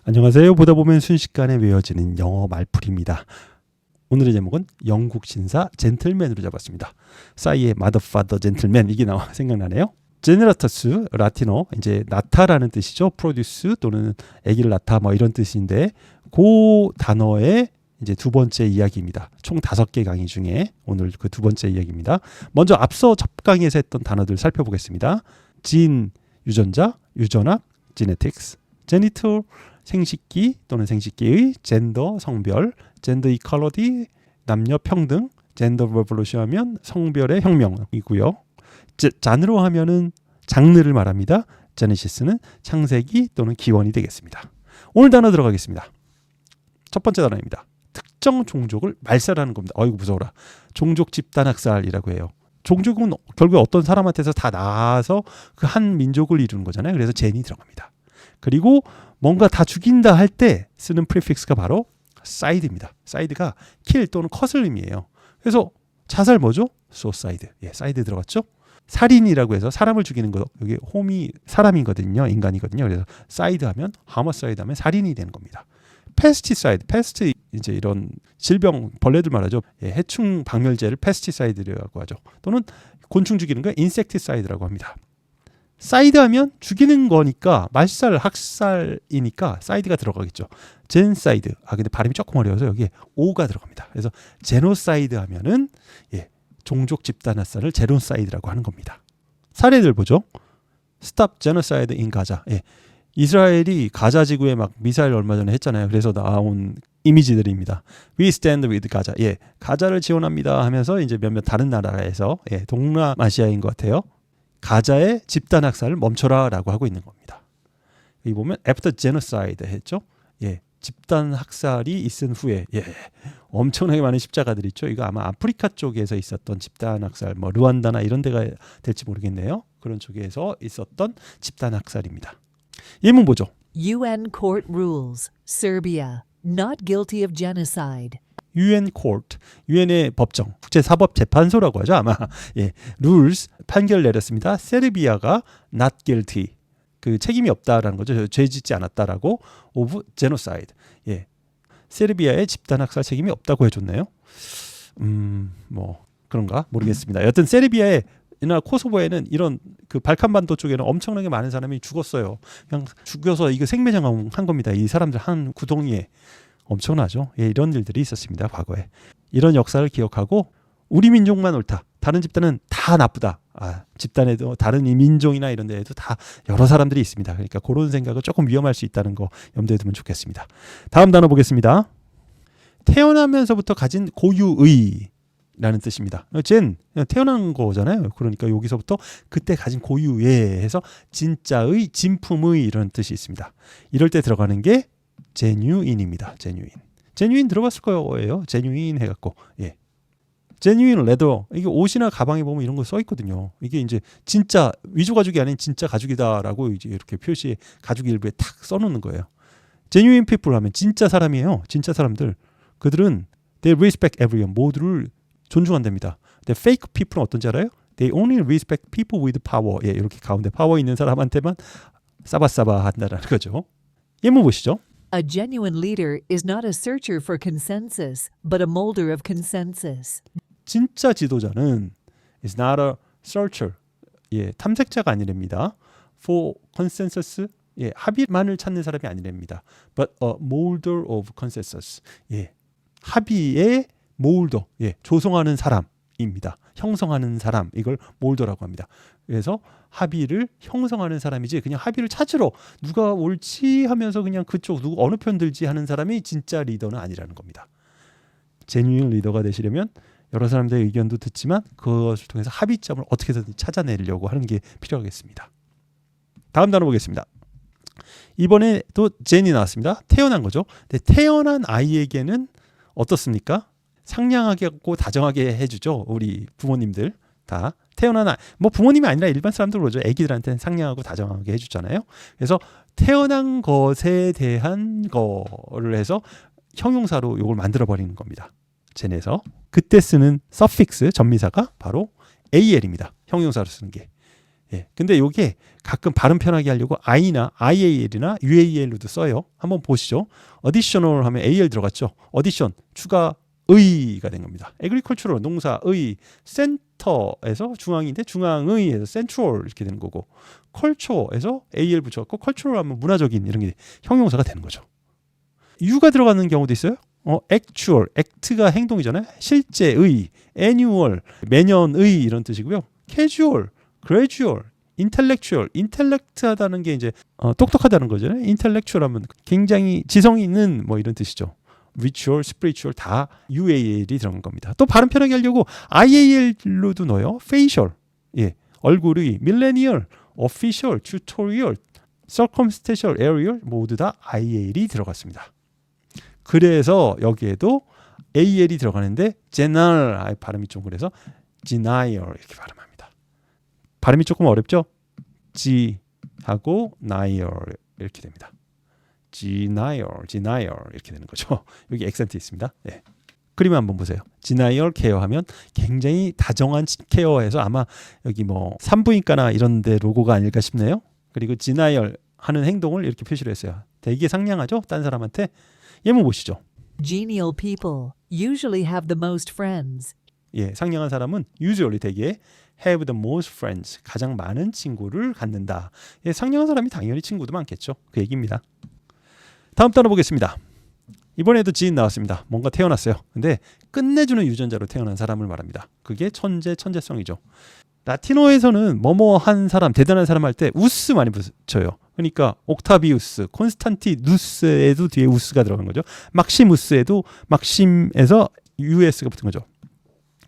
안녕하세요. 보다 보면 순식간에 외워지는 영어 말풀이입니다. 오늘의 제목은 영국 신사 젠틀맨으로 잡았습니다. 싸이의 mother, father, gentleman 이게 나와 생각나네요. 제네라터스 라틴어 이제 낳다라는 뜻이죠. 프로듀스 또는 아기를 낳다 뭐 이런 뜻인데 그 단어의 이제 두 번째 이야기입니다. 총 5개 강의 중에 오늘 그 두 번째 이야기입니다. 먼저 앞서 첫 강의에서 했던 단어들 살펴보겠습니다. 진 유전자, 유전학, 제네틱스, 제니털 생식기 또는 생식기의, 젠더 성별, 젠더 이퀄리티 남녀 평등, 젠더 레볼루션 하면 성별의 혁명이고요. 잔으로 하면은 장르를 말합니다. 제네시스는 창세기 또는 기원이 되겠습니다. 오늘 단어 들어가겠습니다. 첫 번째 단어입니다. 특정 종족을 말살하는 겁니다. 어이구 무서워라. 종족 집단 학살이라고 해요. 종족은 결국 어떤 사람한테서 다 나와서 그 한 민족을 이루는 거잖아요. 그래서 젠이 들어갑니다. 그리고 뭔가 다 죽인다 할 때 쓰는 프리픽스가 바로 사이드입니다. 사이드가 킬 또는 컷을 의미해요. 그래서 자살 뭐죠? 수사이드. 예, 사이드 들어갔죠? 살인이라고 해서 사람을 죽이는 거, 여기 홈이 사람이거든요. 인간이거든요. 그래서 사이드 하면, 하머사이드 하면 살인이 되는 겁니다. 페스티사이드, 페스트 이제 이런 질병, 벌레들 말하죠. 예, 해충 박멸제를 페스티사이드라고 하죠. 또는 곤충 죽이는 거 인섹티사이드라고 합니다. 사이드 하면 죽이는 거니까 말살, 학살이니까 사이드가 들어가겠죠. 젠사이드. 근데 발음이 조금 어려워서 여기에 O가 들어갑니다. 그래서 제노사이드 하면은 예, 종족 집단 학살을 제노사이드라고 하는 겁니다. 사례들 보죠. Stop Genocide in Gaza. 예. 이스라엘이 가자 지구에 막 미사일 얼마 전에 했잖아요. 그래서 나온 이미지들입니다. We stand with Gaza. 예. 가자를 지원합니다 하면서 이제 몇몇 다른 나라에서 예, 동남아시아인 것 같아요. 가자의 집단 학살을 멈춰라라고 하고 있는 겁니다. 여기 보면 after genocide 했죠. 예, 집단 학살이 있은 후에 예, 엄청나게 많은 십자가들이 있죠. 이거 아마 아프리카 쪽에서 있었던 집단 학살, 뭐 르완다나 이런 데가 될지 모르겠네요. 그런 쪽에서 있었던 집단 학살입니다. 예문 보죠. UN court rules. Serbia not guilty of genocide. UN court, UN의 법정, 국제사법재판소라고 하죠 아마. 예, rules 판결 내렸습니다. 세르비아가 not guilty, 그 책임이 없다라는 거죠. 죄짓지 않았다라고. of genocide, 예, 세르비아의 집단학살 책임이 없다고 해줬네요. 뭐 그런가 모르겠습니다. 여튼 세르비아의 이나 코소보에는 이런 그 발칸반도 쪽에는 엄청나게 많은 사람이 죽었어요. 그냥 죽여서 이거 생매장한 겁니다. 이 사람들 한 구덩이에. 엄청나죠. 예, 이런 일들이 있었습니다. 과거에. 이런 역사를 기억하고 우리 민족만 옳다. 다른 집단은 다 나쁘다. 집단에도 다른 이 민족이나 이런 데에도 다 여러 사람들이 있습니다. 그러니까 그런 생각을 조금 위험할 수 있다는 거 염두에 두면 좋겠습니다. 다음 단어 보겠습니다. 태어나면서부터 가진 고유의 라는 뜻입니다. 젠, 태어난 거잖아요. 그러니까 여기서부터 그때 가진 고유의 해서 진짜의, 진품의 이런 뜻이 있습니다. 이럴 때 들어가는 게 genuine입니다. genuine 들어봤을 거예요. genuine 해갖고 예, genuine leather, 이게 옷이나 가방에 보면 이런 거 써 있거든요. 이게 이제 진짜 위조 가죽이 아닌 진짜 가죽이다라고 이제 이렇게 표시에 가죽 일부에 탁 써놓는 거예요. genuine people 하면 진짜 사람이에요. 진짜 사람들. 그들은 they respect everyone, 모두를 존중한답니다. 근데 fake people은 어떤지 알아요? They only respect people with power. 예, 이렇게 가운데 파워 있는 사람한테만 싸바싸바 한다는 거죠. 예문 보시죠. A genuine leader is not a searcher for consensus, but a molder of consensus. 진짜 지도자는 is not a searcher, 예, 탐색자가 아니랍니다. For consensus, 예, 합의만을 찾는 사람이 아니랍니다. But a molder of consensus, 예, 합의의 몰더, 예, 조성하는 사람입니다. 형성하는 사람, 이걸 몰더라고 합니다. 그래서 합의를 형성하는 사람이지 그냥 합의를 찾으러 누가 옳지 하면서 그냥 그쪽 누구 어느 편 들지 하는 사람이 진짜 리더는 아니라는 겁니다. 제뉴인 리더가 되시려면 여러 사람들의 의견도 듣지만 그것을 통해서 합의점을 어떻게든 찾아내려고 하는 게 필요하겠습니다. 다음 단어 보겠습니다. 이번에 또 젠이 나왔습니다. 태어난 거죠. 근데 태어난 아이에게는 어떻습니까? 상냥하게 하고 다정하게 해주죠. 우리 부모님들 다 태어난 아이, 뭐 부모님이 아니라 일반 사람들 그러죠. 애기들한테는 상냥하고 다정하게 해주잖아요. 그래서 태어난 것에 대한 거를 해서 형용사로 이걸 만들어 버리는 겁니다. 젠에서 그때 쓰는 서픽스 전미사가 바로 al입니다. 형용사로 쓰는 게. 예. 근데 이게 가끔 발음 편하게 하려고 I나 IAL이나 UAL로도 써요. 한번 보시죠. additional 하면 AL 들어갔죠. addition 추가 의가 된 겁니다. agricultural 농사의 센터에서 중앙인데 중앙의에서 central 이렇게 되는 거고 culture에서 AL 붙여갖고 cultural 하면 문화적인 이런 게 형용사가 되는 거죠. U가 들어가는 경우도 있어요. actual, act가 행동이잖아요. 실제의, annual, 매년의 이런 뜻이고요. casual, gradual, intellectual, intellect하다는 게 이제 똑똑하다는 거잖아요. intellectual 하면 굉장히 지성이 있는 뭐 이런 뜻이죠. ritual, spiritual 다 UAL이 들어간 겁니다. 또 발음 편하게 하려고 IAL로도 넣어요. facial, 예, 얼굴의, millennial, official, tutorial, circumstantial, aerial 모두 다 IAL이 들어갔습니다. 그래서 여기에도 AL이 들어가는데 general 발음이 좀 그래서 denial 이렇게 발음합니다. 발음이 조금 어렵죠? G 하고 nial 이렇게 됩니다. denial 이렇게 되는 거죠. 여기 액센트 있습니다. 네. 그림 한번 보세요. denial 케어 하면 굉장히 다정한 케어에서 아마 여기 뭐 산부인과나 이런 데 로고가 아닐까 싶네요. 그리고 denial 하는 행동을 이렇게 표시를 했어요. 되게 상냥하죠? 딴 사람한테. 예문 보시죠. Genial people usually have the most friends. 예, 상냥한 사람은 usually 되게 have the most friends 가장 많은 친구를 갖는다. 예, 상냥한 사람이 당연히 친구도 많겠죠. 그 얘기입니다. 다음 단어 보겠습니다. 이번에도 지인 나왔습니다. 뭔가 태어났어요. 근데 끝내주는 유전자로 태어난 사람을 말합니다. 그게 천재성이죠. 라틴어에서는 뭐뭐 한 사람, 대단한 사람 할 때 우스 많이 붙여요. 그러니까 옥타비우스, 콘스탄티누스에도 뒤에 우스가 들어간 거죠. 막시무스에도 막심에서 US가 붙은 거죠.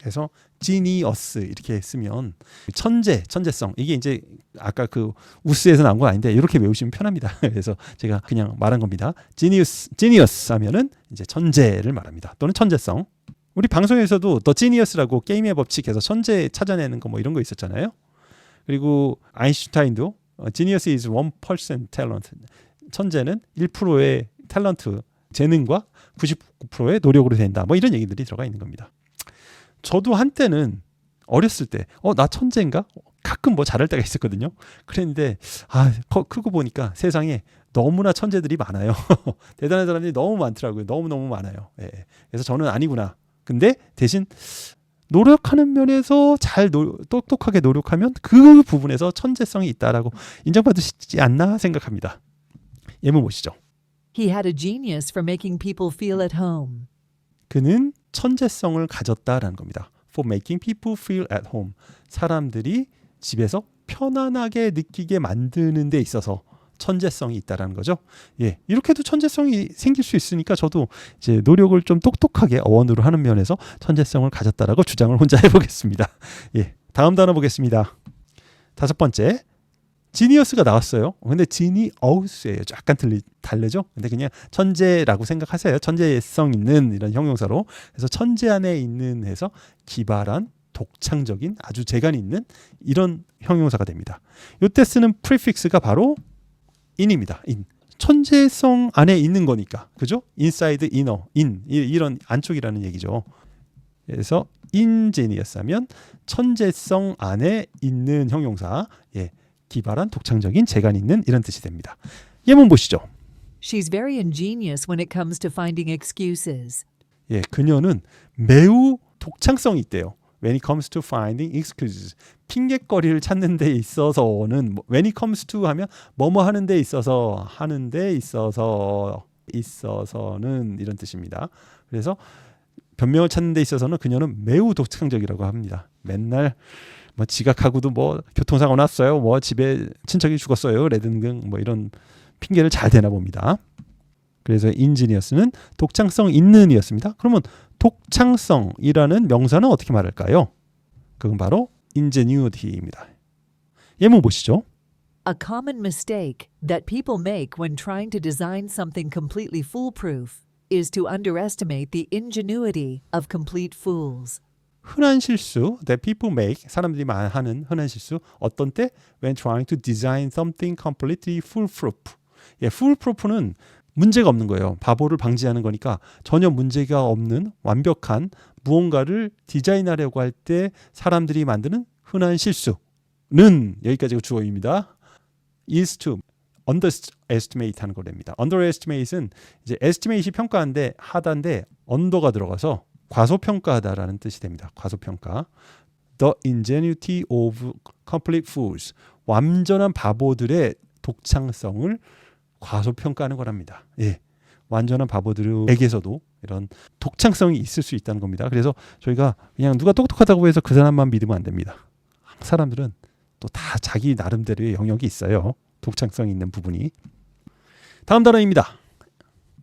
그래서 지니어스 이렇게 쓰면 천재성 이게 이제 아까 그 우스에서 나온 건 아닌데 이렇게 외우시면 편합니다. 그래서 제가 그냥 말한 겁니다. 지니어스 하면은 이제 천재를 말합니다. 또는 천재성. 우리 방송에서도 더 지니어스라고 게임의 법칙에서 천재 찾아내는 거 뭐 이런 거 있었잖아요. 그리고 아인슈타인도 Genius is 1% talent. 천재는 1%의 탤런트, 재능과 99%의 노력으로 된다. 뭐 이런 얘기들이 들어가 있는 겁니다. 저도 한때는 어렸을 때 나 천재인가? 가끔 뭐 잘할 때가 있었거든요. 그랬는데 크고 보니까 세상에 너무나 천재들이 많아요. 대단한 사람들이 너무 많더라고요. 너무너무 많아요. 예. 그래서 저는 아니구나. 근데 대신 노력하는 면에서 똑똑하게 노력하면 그 부분에서 천재성이 있다라고 인정받으시지 않나 생각합니다. 예문 보시죠. He had a genius for making people feel at home. 그는 천재성을 가졌다라는 겁니다. For making people feel at home. 사람들이 집에서 편안하게 느끼게 만드는 데 있어서 천재성이 있다라는 거죠. 예, 이렇게도 천재성이 생길 수 있으니까 저도 이제 노력을 좀 똑똑하게 어원으로 하는 면에서 천재성을 가졌다라고 주장을 혼자 해보겠습니다. 예, 다음 단어 보겠습니다. 5번째, 지니어스가 나왔어요. 근데 지니어스예요. 약간 다르죠? 근데 그냥 천재라고 생각하세요. 천재성 있는 이런 형용사로. 그래서 천재 안에 있는 해서 기발한, 독창적인, 아주 재간 있는 이런 형용사가 됩니다. 이때 쓰는 프리픽스가 바로 in입니다. in. 천재성 안에 있는 거니까. 그죠? inside, inner, in. 이런 안쪽이라는 얘기죠. 그래서 ingenious 하면 천재성 안에 있는 형용사. 예. 기발한, 독창적인, 재간 있는 이런 뜻이 됩니다. 예문 보시죠. She's very ingenious when it comes to finding excuses. 예, 그녀는 매우 독창성이 있대요. When it comes to finding excuses. 핑계거리를 찾는 데 있어서는 when it comes to 하면 뭐뭐 하는 데 있어서 있어서는 이런 뜻입니다. 그래서 변명을 찾는 데 있어서는 그녀는 매우 독창적이라고 합니다. 맨날 뭐 지각하고도 뭐 교통사고 났어요. 뭐 집에 친척이 죽었어요. 등등 뭐 이런 핑계를 잘 대나 봅니다. 그래서 인지니어스는 독창성 있는이었습니다. 그러면 독창성이라는 명사는 어떻게 말할까요? 그건 바로 ingenuity입니다. 예문 보시죠. A common mistake that people make when trying to design something completely foolproof is to underestimate the ingenuity of complete fools. 흔한 실수 that people make, 사람들이 하는 흔한 실수 어떤 때? When trying to design something completely foolproof. 예, foolproof는 문제가 없는 거예요. 바보를 방지하는 거니까 전혀 문제가 없는 완벽한 무언가를 디자인하려고 할 때 사람들이 만드는 흔한 실수. 는 여기까지가 주어입니다. is to underestimate 하는 거랍니다. underestimate은 이제 estimate이 평가인데 하다인데 under가 들어가서 과소평가하다라는 뜻이 됩니다. 과소평가. The ingenuity of complete fools. 완전한 바보들의 독창성을 과소평가하는 거랍니다. 예. 완전한 바보들에게서도 이런 독창성이 있을 수 있다는 겁니다. 그래서 저희가 그냥 누가 똑똑하다고 해서 그 사람만 믿으면 안 됩니다. 사람들은 또 다 자기 나름대로의 영역이 있어요. 독창성이 있는 부분이. 다음 단어입니다.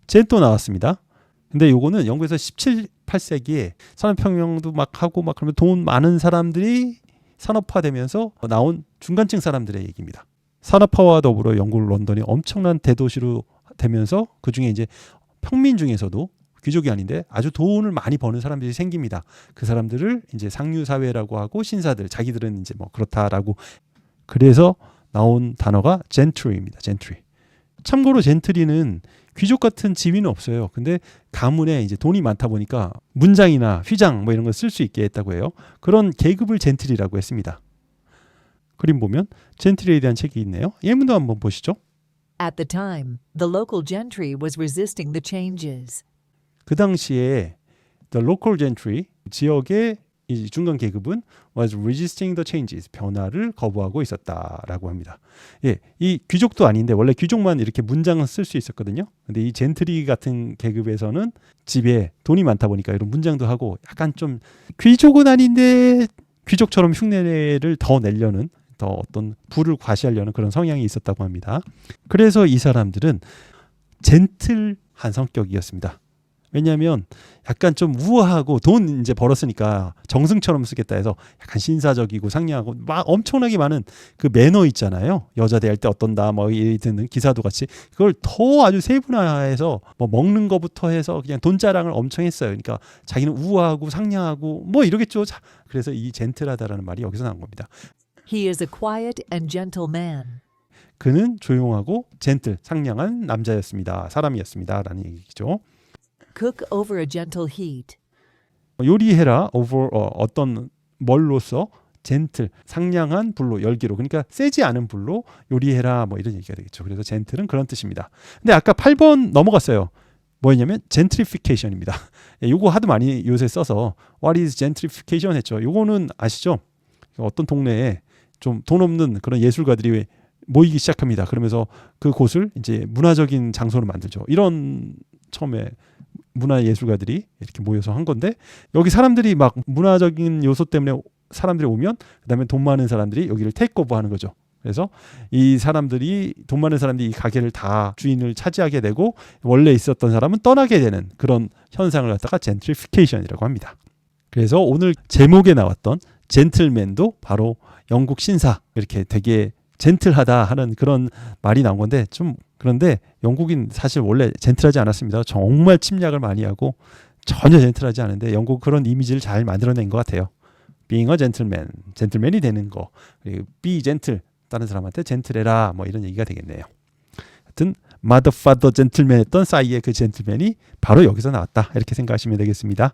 젠또 나왔습니다. 근데 요거는 영국에서 17, 18세기에 산업혁명도 막 하고 막 그러면 돈 많은 사람들이 산업화되면서 나온 중간층 사람들의 얘기입니다. 산업화와 더불어 영국 런던이 엄청난 대도시로 되면서 그 중에 이제 평민 중에서도 귀족이 아닌데 아주 돈을 많이 버는 사람들이 생깁니다. 그 사람들을 이제 상류 사회라고 하고 신사들, 자기들은 이제 뭐 그렇다라고. 그래서 나온 단어가 젠트리입니다. 젠트리. 참고로 젠트리는 귀족 같은 지위는 없어요. 근데 가문에 이제 돈이 많다 보니까 문장이나 휘장 뭐 이런 걸 쓸 수 있게 했다고 해요. 그런 계급을 젠트리라고 했습니다. 그림 보면 젠트리에 대한 책이 있네요. 예문도 한번 보시죠. At the time, the local gentry was resisting the changes. 그 당시에 the local gentry, 지역의 이 중간 계급은 was resisting the changes, 변화를 거부하고 있었다라고 합니다. 예, 이 귀족도 아닌데 원래 귀족만 이렇게 문장을 쓸 수 있었거든요. 근데 이 젠트리 같은 계급에서는 집에 돈이 많다 보니까 이런 문장도 하고 약간 좀 귀족은 아닌데 귀족처럼 흉내를 더 내려는, 더 어떤 부를 과시하려는 그런 성향이 있었다고 합니다. 그래서 이 사람들은 젠틀한 성격이었습니다. 왜냐하면 약간 좀 우아하고 돈 이제 벌었으니까 정승처럼 쓰겠다 해서 약간 신사적이고 상냥하고 막 엄청나게 많은 그 매너 있잖아요. 여자 대할 때 어떤다 뭐 이 듣는 기사도 같이 그걸 더 아주 세분화해서 뭐 먹는 거부터 해서 그냥 돈 자랑을 엄청 했어요. 그러니까 자기는 우아하고 상냥하고 뭐 이러겠죠. 자, 그래서 이 젠틀하다라는 말이 여기서 나온 겁니다. He is a quiet and gentle man. 그는 조용하고 젠틀, 상냥한 남자였습니다. 사람이었습니다. 라는 얘기죠. Cook over a gentle heat. 요리해라 over 어떤 뭘로써 젠틀, 상냥한 불로, 열기로, 그러니까 세지 않은 불로 요리해라 뭐 이런 얘기가 되겠죠. 그래서 젠틀은 그런 뜻입니다. 근데 아까 8번 넘어갔어요. 뭐였냐면 gentrification입니다. 요거 하도 많이 요새 써서 what is gentrification 했죠. 요거는 아시죠? 어떤 동네에 좀 돈 없는 그런 예술가들이 모이기 시작합니다. 그러면서 그 곳을 이제 문화적인 장소로 만들죠. 이런 처음에 문화예술가들이 이렇게 모여서 한 건데 여기 사람들이 막 문화적인 요소 때문에 사람들이 오면 그다음에 돈 많은 사람들이 여기를 테이크오버 하는 거죠. 그래서 이 사람들이 돈 많은 사람들이 이 가게를 다 주인을 차지하게 되고 원래 있었던 사람은 떠나게 되는 그런 현상을 갖다가 젠트리피케이션이라고 합니다. 그래서 오늘 제목에 나왔던 젠틀맨도 바로 영국 신사 이렇게 되게 젠틀하다 하는 그런 말이 나온 건데 좀 그런데 영국인 사실 원래 젠틀하지 않았습니다. 정말 침략을 많이 하고 전혀 젠틀하지 않은데 영국 그런 이미지를 잘 만들어낸 것 같아요. Being a gentleman, 젠틀맨이 되는 거. 그리고 be gentle, 다른 사람한테 젠틀해라 뭐 이런 얘기가 되겠네요. 하여튼 mother, father, gentleman 했던 싸이의 그 젠틀맨이 바로 여기서 나왔다 이렇게 생각하시면 되겠습니다.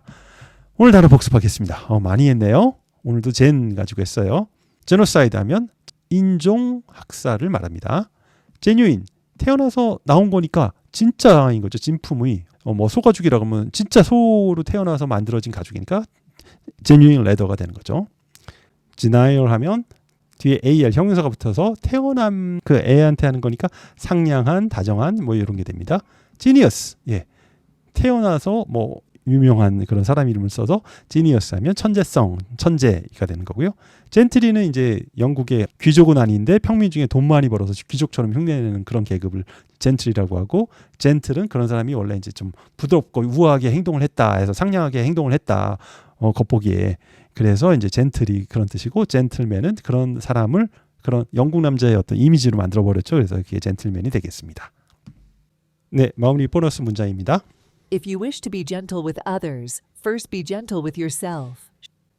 오늘 단어 복습하겠습니다. 많이 했네요. 오늘도 젠 가지고 했어요. 제노사이드 하면 인종 학살을 말합니다. genuine, 태어나서 나온 거니까 진짜인 거죠. 진품의 뭐 소가죽이라고 하면 진짜 소로 태어나서 만들어진 가죽이니까 genuine leather가 되는 거죠. denial 하면 뒤에 AR 형용사가 붙어서 태어남 그 애한테 하는 거니까 상냥한, 다정한 뭐 이런 게 됩니다. genius, 예, 태어나서 뭐 유명한 그런 사람 이름을 써서 genius 하면 천재성, 천재가 되는 거고요. 젠트리는 이제 영국의 귀족은 아닌데 평민 중에 돈 많이 벌어서 귀족처럼 흉내내는 그런 계급을 젠트리라고 하고, 젠틀은 그런 사람이 원래 이제 좀 부드럽고 우아하게 행동을 했다 해서 상냥하게 행동을 했다 겉보기에. 그래서 이제 젠틀이 그런 뜻이고, 젠틀맨은 그런 사람을 그런 영국 남자의 어떤 이미지로 만들어 버렸죠. 그래서 그게 젠틀맨이 되겠습니다. 네, 마무리 보너스 문장입니다. If you wish to be gentle with others, first be gentle with yourself.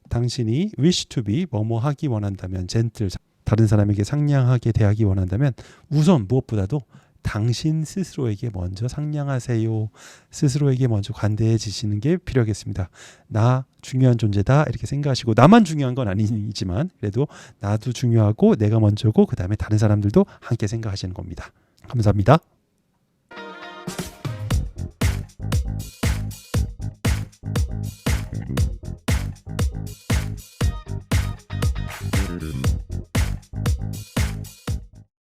당신이 wish to be 뭐뭐 하기 원한다면, 젠틀, 다른 사람에게 상냥하게 대하기 원한다면 우선 무엇보다도 당신 스스로에게 먼저 상냥하세요. 스스로에게 먼저 관대해지시는 게 필요하겠습니다. 나 중요한 존재다 이렇게 생각하시고, 나만 중요한 건 아니지만 그래도 나도 중요하고 내가 먼저고 그 다음에 다른 사람들도 함께 생각하시는 겁니다. 감사합니다.